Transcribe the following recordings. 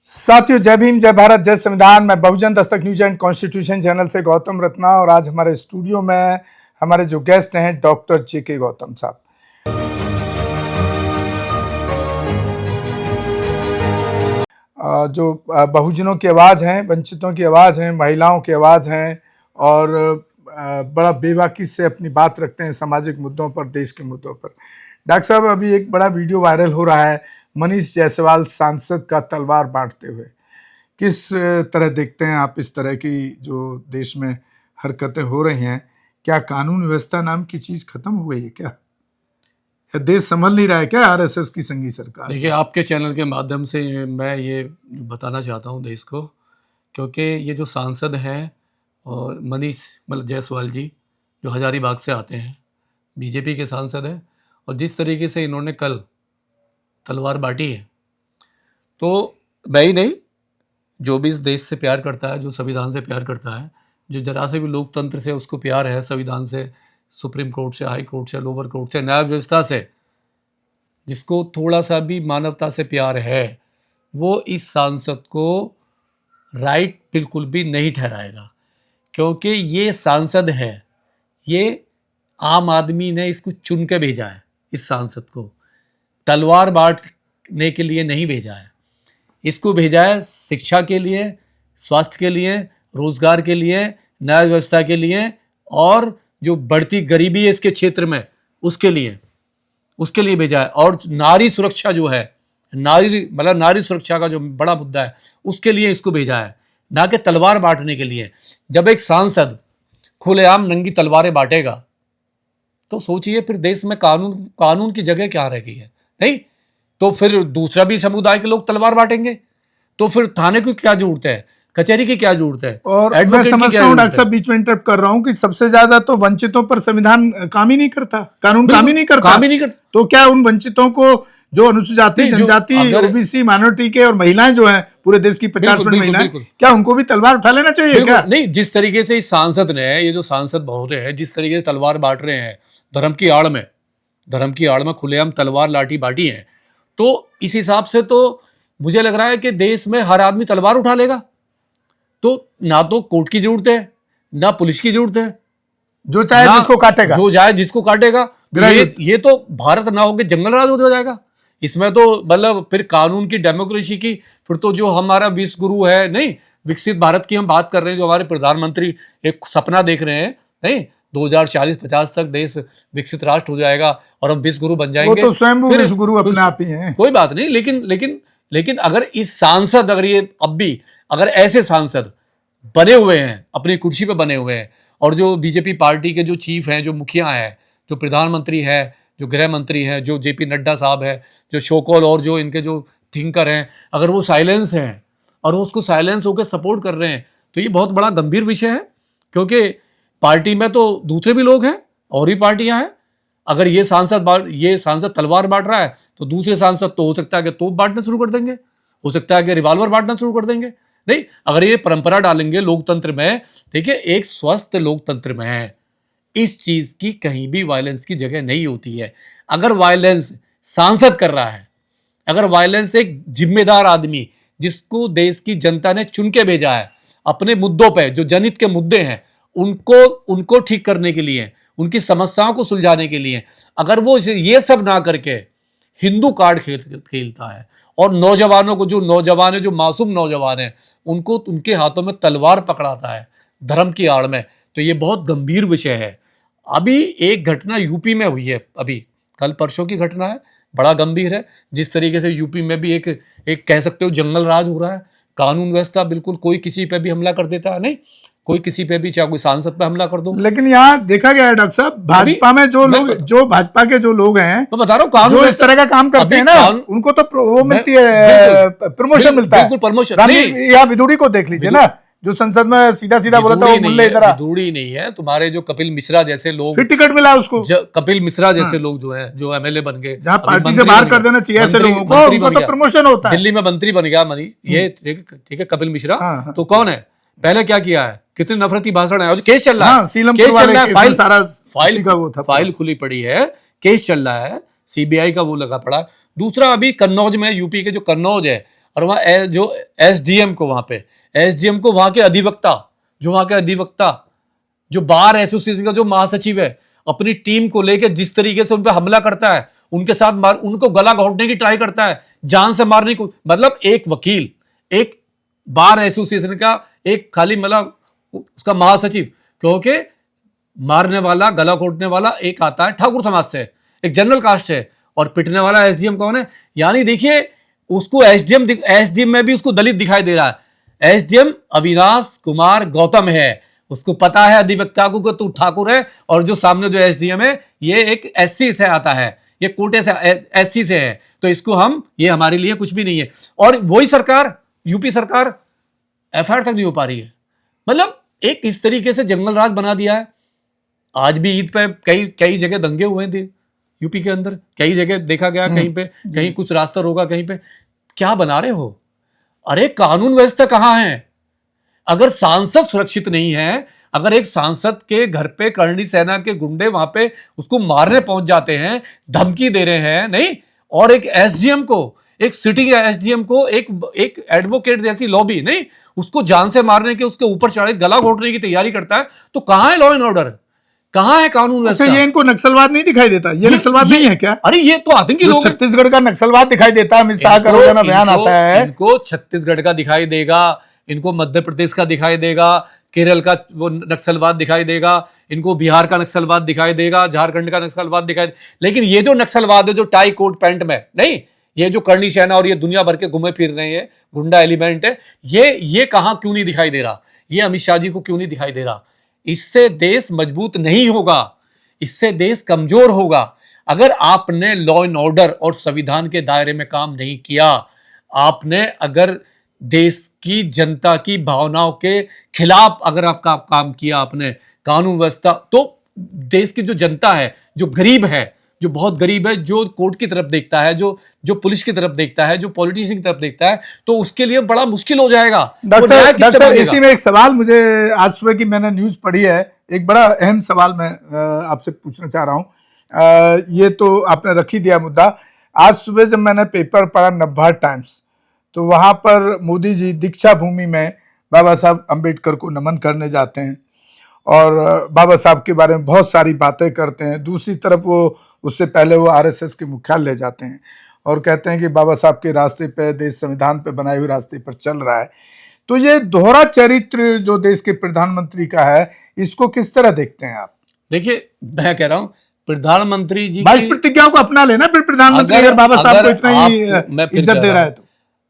साथियों, जय भीम, जय भारत, जय संविधान। मैं बहुजन Dastak news and constitution channel से गौतम रत्ना, और आज हमारे स्टूडियो में हमारे जो गेस्ट हैं डॉक्टर जेके गौतम साहब। जो बहुजनों की आवाज़ हैं, वंचितों की आवाज़ हैं, महिलाओं की आवाज़ हैं, और बड़ा बेबाकी से अपनी बात रखते हैं सामाजिक मुद्दों पर, देश के मुद्दों पर। डॉक्टर साहब, अभी एक बड़ा वीडियो वायरल हो रहा है मनीष जायसवाल सांसद का तलवार बांटते हुए। किस तरह देखते हैं आप इस तरह की जो देश में हरकतें हो रही हैं? क्या कानून व्यवस्था नाम की चीज खत्म हो गई है क्या? या देश संभल नहीं रहा है क्या आरएसएस की संघी सरकार से? देखिए, आपके चैनल के माध्यम से मैं ये बताना चाहता हूँ देश को, क्योंकि ये जो सांसद हैं और मनीष जायसवाल जी, जो हजारीबाग से आते हैं, बीजेपी के सांसद हैं, और जिस तरीके से इन्होंने कल तलवार बांटी है, तो मैं ही नहीं, जो भी इस देश से प्यार करता है, जो संविधान से प्यार करता है, जो जरा से भी लोकतंत्र से उसको प्यार है, संविधान से, सुप्रीम कोर्ट से, हाई कोर्ट से, लोअर कोर्ट से, न्याय व्यवस्था से, जिसको थोड़ा सा भी मानवता से प्यार है, वो इस सांसद को राइट बिल्कुल भी नहीं ठहराएगा। क्योंकि ये सांसद है, ये आम आदमी ने इसको चुन के भेजा है। इस सांसद को तलवार बांटने के लिए नहीं भेजा है, इसको भेजा है शिक्षा के लिए, स्वास्थ्य के लिए, रोजगार के लिए, न्याय व्यवस्था के लिए, और जो बढ़ती गरीबी है इसके क्षेत्र में उसके लिए भेजा है। और नारी सुरक्षा जो है, नारी सुरक्षा का जो बड़ा मुद्दा है, उसके लिए इसको भेजा है, ना कि तलवार बांटने के लिए। जब एक सांसद खुलेआम नंगी तलवारें बांटेगा तो सोचिए फिर देश में कानून की जगह क्या रह गई है? नहीं तो फिर दूसरा भी समुदाय के लोग तलवार बांटेंगे, तो फिर थाने की क्या जरूरत है, कचहरी की क्या जरूरत है? और मैं समझता हूँ डॉक्टर साहब, बीच में इंटरप्ट कर रहा हूँ, कि सबसे ज्यादा तो वंचितों पर संविधान काम ही नहीं करता, कानून काम ही नहीं करता। तो क्या उन वंचितों को, जो अनुसूचित जाति, जनजाति, ओबीसी, माइनॉरिटी के और महिलाएं जो हैं, पूरे देश की 50% महिलाएं, क्या उनको भी तलवार उठा लेना चाहिए क्या? नहीं, जिस तरीके से इस सांसद ने, ये जो सांसद महोदय हैं, जिस तरीके से तलवार बांट रहे हैं, धर्म की आड़ में खुलेआम तलवार लाठी बांटी है, तो इस हिसाब से तो मुझे लग रहा है कि देश में हर आदमी तलवार उठा लेगा। तो ना तो कोर्ट की जरूरत है, ना पुलिस की जरूरत है, जो चाहे जिसको काटेगा। ये तो भारत ना होकर जंगल राज हो जाएगा। इसमें तो मतलब फिर कानून की, डेमोक्रेसी की, फिर तो जो हमारा विश्व गुरु है, नहीं, विकसित भारत की हम बात कर रहे हैं, जो हमारे प्रधानमंत्री एक सपना देख रहे हैं, नहीं, 2040-50 तक देश विकसित राष्ट्र हो जाएगा और हम विश्व गुरु बन जाएंगे। वो तो स्वयं विश्व गुरु अपने आप ही हैं। कोई बात नहीं, लेकिन अगर इस सांसद, अगर ये अब भी अगर ऐसे सांसद बने हुए हैं, अपनी कुर्सी पे बने हुए हैं, और जो बीजेपी पार्टी के जो चीफ हैं, जो मुखिया हैं, जो प्रधानमंत्री है, जो गृह मंत्री हैं, जो जेपी नड्डा साहब है, जो शोकोल और जो इनके जो थिंकर हैं, अगर वो साइलेंस हैं और वो उसको साइलेंस होकर सपोर्ट कर रहे हैं, तो ये बहुत बड़ा गंभीर विषय है। क्योंकि पार्टी में तो दूसरे भी लोग हैं और भी पार्टियां हैं। अगर ये सांसद तलवार बांट रहा है, तो दूसरे सांसद तो हो सकता है कि तोप बांटना शुरू कर देंगे, हो सकता है कि रिवॉल्वर बांटना शुरू कर देंगे। नहीं, अगर ये परंपरा डालेंगे लोकतंत्र में, देखिए एक स्वस्थ लोकतंत्र में इस चीज की कहीं भी वायलेंस की जगह नहीं होती है। अगर वायलेंस सांसद कर रहा है, अगर वायलेंस एक जिम्मेदार आदमी, जिसको देश की जनता ने चुन के भेजा है, अपने मुद्दों पे, जो जनहित के मुद्दे हैं, उनको ठीक करने के लिए, उनकी समस्याओं को सुलझाने के लिए, अगर वो ये सब ना करके हिंदू कार्ड खेलता है, और नौजवानों को, जो मासूम नौजवान हैं, उनको उनके हाथों में तलवार पकड़ाता है धर्म की आड़ में, तो ये बहुत गंभीर विषय है। अभी एक घटना यूपी में हुई है, अभी कल परसों की घटना है, बड़ा गंभीर है। जिस तरीके से यूपी में भी एक कह सकते हो जंगल राज हो रहा है, कानून व्यवस्था बिल्कुल, कोई किसी पे भी हमला कर देता है, नहीं, कोई किसी पे भी, चाहे कोई सांसद पे हमला कर दो। लेकिन यहाँ देखा गया है डॉक्टर साहब, भाजपा में जो भाजपा के जो लोग हैं, मैं बता रहा हूँ, कानून इस तरह का काम करते हैं ना, उनको तो वो मिलती है, प्रमोशन मिलता है, बिल्कुल प्रमोशन। यहाँ विदुड़ी को देख लीजिए ना, जो संसद में सीधा बोला था, वो मुल्ले इधर आ। दूरी नहीं है, तुम्हारे जो कपिल मिश्रा जैसे लोग, फिर टिकट मिला उसको, कपिल मिश्रा जैसे लोग जो हैं, जो एमएलए बन गए, जहां पार्टी से बाहर कर देना चाहिए ऐसे लोगों को, उनको तो प्रमोशन होता है। दिल्ली में मंत्री बन गया ये ठीक है, कपिल मिश्रा। तो कौन है, पहले क्या किया है, कितने नफरती भाषण है, केस चल रहा है, फाइल खुली पड़ी है, केस चल रहा है, सीबीआई का वो लगा पड़ा। दूसरा, अभी कन्नौज में, यूपी के जो कन्नौज है, और वहाँ जो एसडीएम को वहाँ पे एसडीएम को वहाँ के अधिवक्ता जो बार एसोसिएशन का जो महासचिव है, अपनी टीम को लेकर जिस तरीके से उन पर हमला करता है, उनके साथ उनको गला घोटने की ट्राई करता है, जान से मारने को, मतलब एक वकील, एक बार एसोसिएशन का एक खाली मतलब उसका महासचिव, क्योंकि मारने वाला, गला घोटने वाला एक आता है ठाकुर समाज से, एक जनरल कास्ट से, और पिटने वाला एसडीएम कौन है? यानी देखिए, उसको एसडीएम में भी उसको दलित दिखाई दे रहा है। एसडीएम अविनाश कुमार गौतम है, उसको पता है अधिवक्ता को तू ठाकुर है, और जो सामने जो एसडीएम है ये एक एससी से आता है, ये कोटे से एससी से है, तो इसको हम, ये हमारे लिए कुछ भी नहीं है। और वही सरकार, यूपी सरकार एफआईआर तक नहीं हो पा रही है। मतलब एक इस तरीके से जंगल राज बना दिया है। आज भी ईद पे कई जगह दंगे हुए थे यूपी के अंदर, कई जगह देखा गया, कहीं पे कहीं कुछ रास्ता रोका, कहीं पे क्या बना रहे हो? अरे कानून व्यवस्था कहां है? अगर सांसद सुरक्षित नहीं है, अगर एक सांसद के घर पे करणी सेना के गुंडे वहां पे उसको मारने पहुंच जाते हैं, धमकी दे रहे हैं, नहीं, और एक एसडीएम को, एक सिटिंग एसडीएम को एक एडवोकेट जैसी लॉबी, नहीं, उसको जान से मारने के, उसके ऊपर चढ़े गला घोटने की तैयारी करता है, तो कहां है लॉ एंड ऑर्डर? कहां है कानून व्यवस्था? ये इनको नक्सलवाद नहीं दिखाई देता? ये नक्सलवाद नहीं है क्या? अरे ये तो आतंकी लोग हैं। छत्तीसगढ़ का नक्सलवाद दिखाई देता है, अमित शाह का रोजाना बयान आता है। इनको छत्तीसगढ़ का दिखाई देगा, इनको मध्य प्रदेश का दिखाई देगा, केरल का वो नक्सलवाद दिखाई देगा, इनको बिहार का नक्सलवाद दिखाई देगा, झारखंड का नक्सलवाद दिखाई देगा। लेकिन ये जो नक्सलवाद है, जो टाई कोट पैंट में, नहीं, ये जो करणी सेना और ये दुनिया भर के घूमे फिर रहे हैं गुंडा एलिमेंट है, ये कहां क्यों नहीं दिखाई दे रहा? ये अमित शाह जी को क्यों नहीं दिखाई दे रहा? इससे देश मजबूत नहीं होगा, इससे देश कमजोर होगा। अगर आपने लॉ एंड ऑर्डर और संविधान के दायरे में काम नहीं किया, आपने अगर देश की जनता की भावनाओं के खिलाफ अगर आपका काम किया, आपने कानून व्यवस्था, तो देश की जो जनता है, जो गरीब है, जो बहुत गरीब है, जो कोर्ट की तरफ देखता है, जो पुलिस की तरफ देखता है, जो पॉलिटिशियन की तरफ देखता है, तो उसके लिए बड़ा मुश्किल हो जाएगा। डॉक्टर, इसी में एक सवाल मुझे आज सुबह की मैंने न्यूज पढ़ी है, एक बड़ा अहम सवाल मैं आपसे पूछना चाह रहा हूं। ये तो आपने रख ही दिया मुद्दा। आज सुबह जब मैंने पेपर पढ़ा नवभारत टाइम्स, तो वहां पर मोदी जी दीक्षा भूमि में बाबा साहब अम्बेडकर को नमन करने जाते हैं और बाबा साहब के बारे में बहुत सारी बातें करते हैं। दूसरी तरफ वो उससे पहले वो आरएसएस के मुख्यालय जाते हैं और कहते हैं कि बाबा साहब के रास्ते पे, देश संविधान पे बनाए हुए रास्ते पर चल रहा है। तो ये दोहरा चरित्र जो देश के प्रधानमंत्री का है, इसको किस तरह देखते हैं आप? देखिए, मैं कह रहा हूं, प्रधानमंत्री जी 22 प्रतिज्ञाओं को अपना लेना फिर प्रधानमंत्री, अगर बाबा साहब को इतना ही इज्जत दे रहा है तो।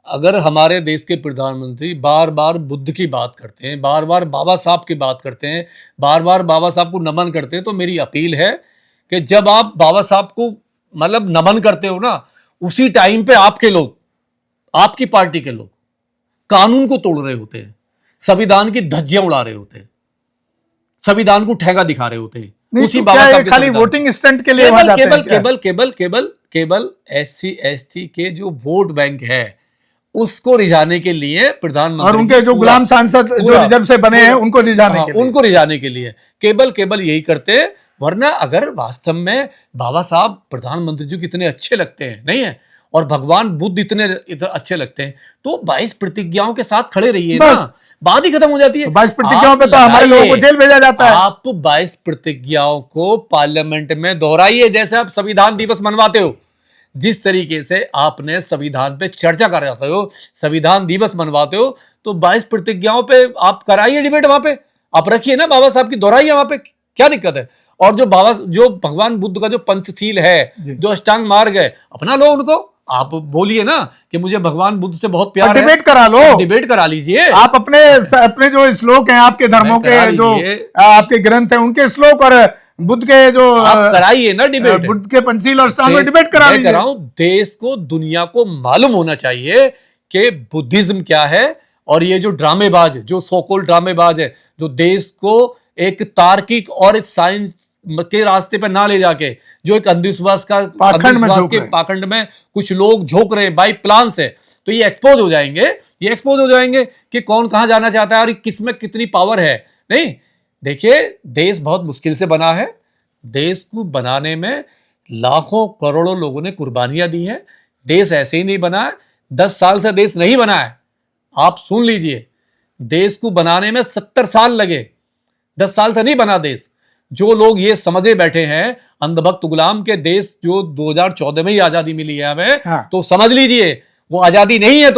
अगर हमारे देश के प्रधानमंत्री बार बार बुद्ध की बात करते हैं, बार बार बाबा साहब की बात करते हैं, बार बार बाबा साहब को नमन करते हैं, तो मेरी अपील है कि जब आप बाबा साहब को मतलब नमन करते हो ना, उसी टाइम पे आपके लोग, आपकी पार्टी के लोग कानून को तोड़ रहे होते हैं, संविधान की धज्जियां उड़ा रहे होते हैं, संविधान को ठेंगा दिखा रहे होते हैं। उसी बाबा साहब खाली वोटिंग स्टंट के लिए वहां जाते हैं। केवल एससी एसटी के जो वोट बैंक है उसको रिझाने के लिए प्रधानमंत्री, और उनके जो गुलाम सांसद जो रिजर्व से बने हैं उनको रिझाने के लिए केवल यही करते। वरना अगर वास्तव में बाबा साहब प्रधानमंत्री जी कितने अच्छे लगते हैं, नहीं है, और भगवान बुद्ध इतने अच्छे लगते हैं, तो 22 प्रतिज्ञाओं के साथ खड़े रहिए ना, बात ही खत्म हो जाती है। 22 प्रतिज्ञाओं पे तो हमारे लोगों को जेल भेजा जाता है। आप 22 प्रतिज्ञाओं को पार्लियामेंट में दोहराइए, जैसे आप संविधान दिवस मनवाते हो, जिस तरीके से आपने संविधान पे चर्चा कर रहे हो, संविधान दिवस मनवाते हो, तो 22 प्रतिज्ञाओं पे आप कराइए डिबेट, वहां पे आप रखिए ना, बाबा साहब की दोहराइए, वहां पे क्या दिक्कत है? और जो भगवान बुद्ध का जो पंचशील है, जो अष्टांग मार्ग है, अपना लो उनको। आप बोलिए ना कि मुझे भगवान बुद्ध से बहुत प्यार है, डिबेट करा लो, डिबेट करा लीजिए। आप अपने जो श्लोक हैं, आपके धर्मों के जो आपके ग्रंथ हैं, उनके श्लोक और बुद्ध के जो कराइए ना डिबेट, बुद्ध के पंचशील और अष्टांग डिबेट करा लीजिए। देश को, दुनिया को मालूम होना चाहिए कि बुद्धिज्म क्या है, और ये जो ड्रामेबाज, जो सोकोल ड्रामेबाज है, जो देश को एक तार्किक और साइंस के रास्ते पे ना ले जाके, जो एक अंधविश्वास के पाखंड में कुछ लोग झोंक रहे हैं बाई प्लान से, तो ये एक्सपोज हो जाएंगे कि कौन कहां जाना चाहता है और किस में कितनी पावर है। नहीं, देखिए, देश बहुत मुश्किल से बना है, देश को बनाने में लाखों करोड़ों लोगों ने कुर्बानियां दी हैं, देश ऐसे ही नहीं बना है। 10 साल से देश नहीं बना है। आप सुन लीजिए, देश को बनाने में 70 साल लगे, 10 साल से नहीं बना देश। जो लोग ये समझे बैठे हैं अंधभक्त गुलाम के देश जो 2014 में ही आजादी मिली है हमें, हाँ। तो समझ लीजिए वो आजादी नहीं है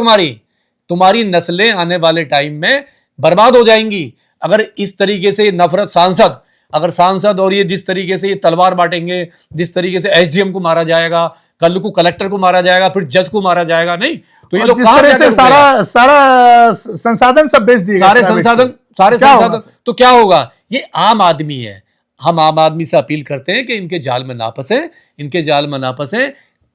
तुम्हारी नस्लें आने वाले टाइम में बर्बाद हो जाएंगी। अगर इस तरीके से नफरत सांसद और ये जिस तरीके से ये तलवार बांटेंगे, जिस तरीके से एसडीएम को मारा जाएगा, कल को कलेक्टर को मारा जाएगा, फिर जज को मारा जाएगा, नहीं तो ये और लोग जिस कहां तरह से जाकर रुकेगा? सारा संसाधन सब बेच दिए गए सारे private संसाधन को। सारे क्या होगा संसाधन तो क्या होगा? ये आम आदमी है। हम आम आदमी से अपील करते हैं कि इनके जाल में ना फंसे।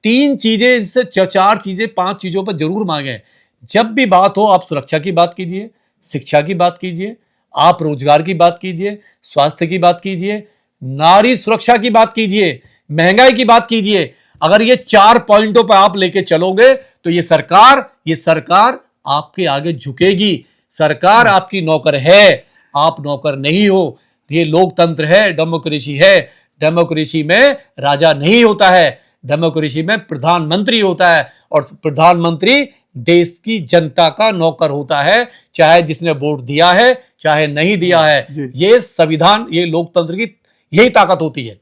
3 चीजें, इससे 4 चीजें, 5 चीजों पर जरूर मांगे। जब भी बात हो, आप सुरक्षा की बात कीजिए, शिक्षा की बात कीजिए, आप रोजगार की बात कीजिए, स्वास्थ्य की बात कीजिए, नारी सुरक्षा की बात कीजिए, महंगाई की बात कीजिए। अगर ये 4 पॉइंटों पर आप लेके चलोगे तो ये सरकार आपके आगे झुकेगी। सरकार आपकी नौकर है, आप नौकर नहीं हो। ये लोकतंत्र है, डेमोक्रेसी है। डेमोक्रेसी में राजा नहीं होता है, डेमोक्रेसी में प्रधानमंत्री होता है, और प्रधानमंत्री देश की जनता का नौकर होता है, चाहे जिसने वोट दिया है चाहे नहीं दिया है। जी। ये संविधान, ये लोकतंत्र की यही ताकत होती है।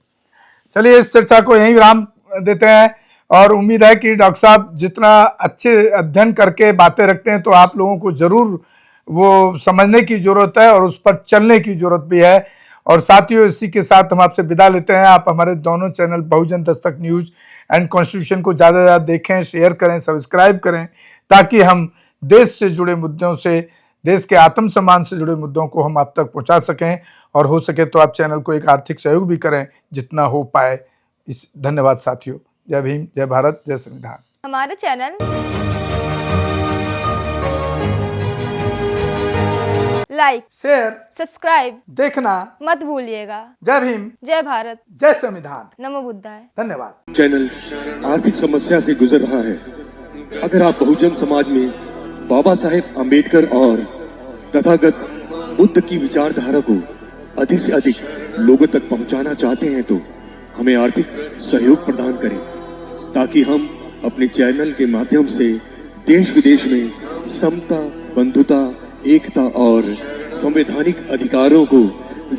चलिए इस चर्चा को यहीं विराम देते हैं, और उम्मीद है कि डॉक्टर साहब जितना अच्छे अध्ययन करके बातें रखते हैं तो आप लोगों को जरूर वो समझने की जरूरत है और उस पर चलने की जरूरत भी है। और साथियों, इसी के साथ हम आपसे विदा लेते हैं। आप हमारे दोनों channel Bahujan Dastak news and constitution को ज़्यादा से ज़्यादा देखें, शेयर करें, सब्सक्राइब करें, ताकि हम देश से जुड़े मुद्दों से, देश के आत्मसम्मान से जुड़े मुद्दों को हम आप तक पहुंचा सकें। और हो सके तो आप चैनल को एक आर्थिक सहयोग भी करें जितना हो पाए। धन्यवाद साथियों। जय भीम, जय भारत, जय संविधान। हमारे चैनल लाइक, शेयर, सब्सक्राइब देखना मत भूलिएगा। जय भीम, जय भारत, जय संविधान। नमो बुद्धाय। धन्यवाद। चैनल आर्थिक समस्या से गुजर रहा है। अगर आप बहुजन समाज में बाबा साहेब अम्बेडकर और तथागत बुद्ध की विचारधारा को अधिक से अधिक लोगों तक पहुंचाना चाहते हैं तो हमें आर्थिक सहयोग प्रदान करें, ताकि हम अपने चैनल के माध्यम से देश विदेश में समता, बंधुता, एकता और संवैधानिक अधिकारों को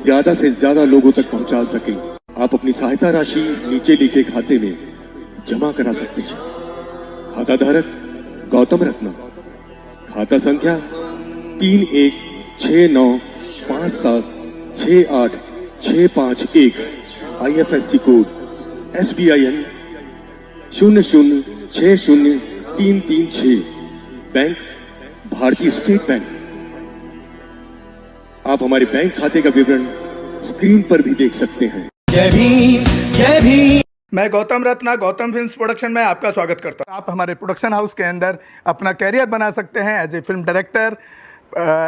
ज्यादा से ज्यादा लोगों तक पहुंचा सकें। आप अपनी सहायता राशि नीचे लिखे खाते में जमा करा सकते हैं। खाता धारक गौतम रत्ना, खाता संख्या 316957686551, IFSC कोड SBIN 0060336, बैंक भारतीय स्टेट बैंक। आप हमारे बैंक खाते का विवरण स्क्रीन पर भी देख सकते हैं। जय भीम, जय भीम। मैं गौतम रत्ना, गौतम फिल्म्स प्रोडक्शन में आपका स्वागत करता हूं। आप हमारे प्रोडक्शन हाउस के अंदर अपना कैरियर बना सकते हैं as a film director,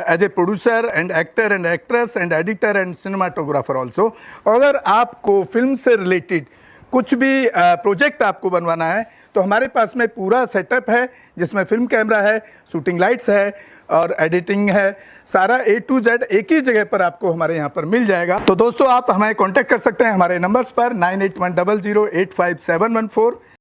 as a producer and actor and actress and editor and cinematographer also. और अगर आपको फिल्म से रिलेटेड कुछ भी प्रोजेक्ट आपको बनवाना है तो हमारे पास में पूरा सेटअप है, जिसमें फिल्म कैमरा है, शूटिंग लाइट्स है और एडिटिंग है। सारा A to Z एक ही जगह पर आपको हमारे यहाँ पर मिल जाएगा। तो दोस्तों, आप हमें कांटेक्ट कर सकते हैं हमारे नंबर्स पर 9810085714।